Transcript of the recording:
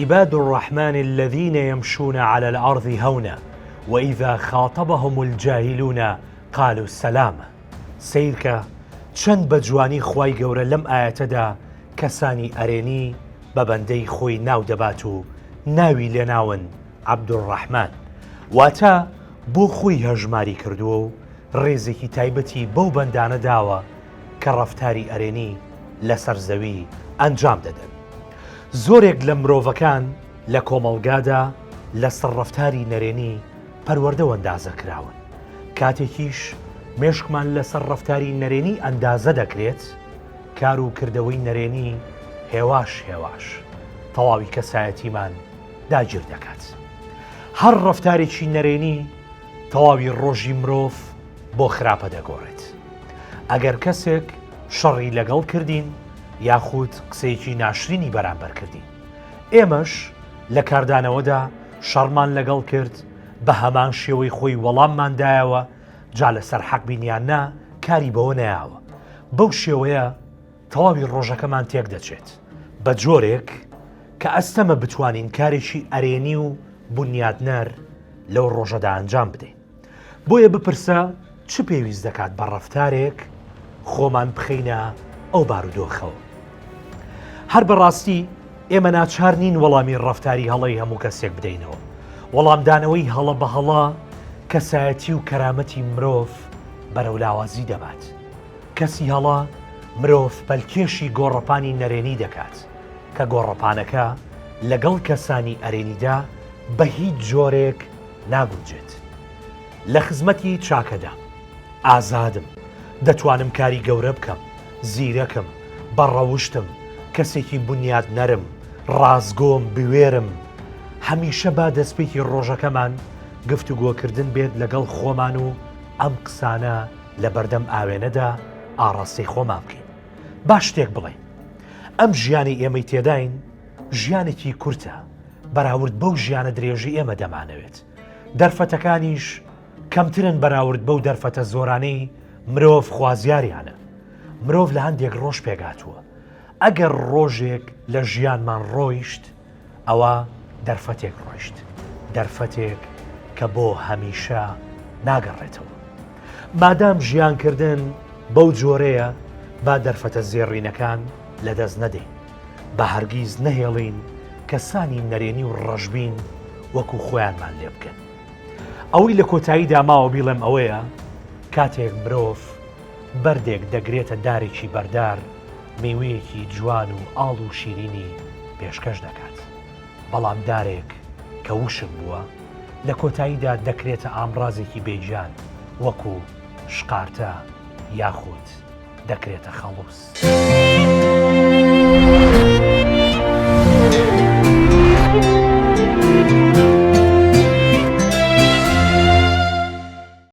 وعباد الرحمن الذين يمشون على الأرض هونا وإذا خاطبهم الجاهلون قالوا السلام. سیرکە چەند بە جوانی خوای گەورە لەم ئاەتەدا کەسانی ئەرێنی بە بەندەی خۆی ناو دەبات و ناوی لێناون عەبدوڕەحمان، واتە بۆ خۆی هەژماری کردووە و ڕێزێکی تایبەتی بەو بەندانە داوە کە ڕەفتاری ئەرێنی لەسەر زەوی ئەنجام دەدەن. زۆرێک لە مرۆڤەکان لە کۆمەڵگادا لەسەر ڕەفتاری نەرێنی پەروەردە و ئەندازە کراون. کاتێکیش مێشکمان لەسەر ڕەفتاری نەرێنی ئەندازە دەکرێت، کار و کردەوەی نەرێنی هێواش تەواوی کەسایەتیمان داگیر دەکات. هەر ڕەفتارێکی نەرێنی تەواوی ڕۆژی مرۆڤ بۆ خراپە دەگۆڕێت. ئەگەر کەسێک شەڕی لەگەڵ کردین یاخود قسەیەکی ناشرینی بەرامبەر کردین، ئێمەش لە کاردانەوەدا شەڕمان لەگەڵ کرد، بە هەمان شێوەی خۆی وەڵامماندایەوە، جا لەسەر حەق بینیان نا کاری بەوە نەیاوە. بەو شێوەیە تەواوی ڕۆژەکەمان تێک دەچێت بە جۆرێک کە ئەستەمە بتوانین کارێکی ئەرێنی و بنیادنەر لەو ڕۆژەدا ئەنجام بدەین. بۆیە بپرسە چ پێویست دەکات بە ڕەفتارێک خۆمان بخەینە ئەو بارودۆخەوە. هەر بەڕاستی ئێمە ناچار نین وەڵامی ڕەفتاری هەڵەی هەموو کەسێک بدەینەوە. وەڵامدانەوەی هەڵە بە هەڵا کەسایەتی و کەرامەتی مرۆڤ بەرەولاوازی دەبات. کەسی هەڵا مرۆڤ پەلکێشی گۆڕەپانی نەرێنی دەکات کە گۆڕەپانەکە لەگەڵ کەسانی ئەرێنیدا بە هیچ جۆرێک ناگونجێت. لە خزمەتی چاکەدا ئازادم، دەتوانم کاری گەورە بکەم، زیرەکم، بەڕەوشتم، کەسێکی بنیاد نەرم، ڕازگۆم، بوێرم. هەمیشە با دەستپێکی ڕۆژەکەمان گفتوگۆکردن بێت لەگەڵ خۆمان و ئەم قسانە لە بەردەم ئاوێنەدا ئاڕاستەی خۆمان بکەین. با شتێک بڵێین، ئەم ژیانی ئێمەی تێداین ژیانێکی کورتە بەراورد بەو ژیانە درێژی ئێمە دەمانەوێت. دەرفەتەکانیش کەمترن بەراورد بەو دەرفەتە زۆرانەی مرۆڤ خوازیاریانە. مرۆڤ لە هەندێک ڕۆژ پێگاتووە. ئەگەر ڕۆژێک لە ژیانمان ڕۆیشت، ئەوە دەرفەتێک ڕۆیشت، دەرفەتێک کە بۆ هەمیشە ناگەڕێتەوە. مادام ژیانکردن بەو جۆرەیە، با دەرفەتە زێڕینەکان لەدەست نەدەین، بە هەرگیز نەهێڵین کەسانی نەرێنی و ڕەشبین وەکو خۆیانمان لێ بکەن. ئەوەی لە کۆتاییدا ماوە بیڵێم ئەوەیە کاتێک مرۆڤ بەردێک دەگرێتە دارێکی بەردار، میوەیەکی جوان و ئاڵ و شیرینی پێشکەش دەکات. بەڵام دارێک کە وشک بووە لە کۆتاییدا دەکرێتە ئامڕازێکی بێجان وەکو شقارتە یاخود دەکرێتە خەڵووس.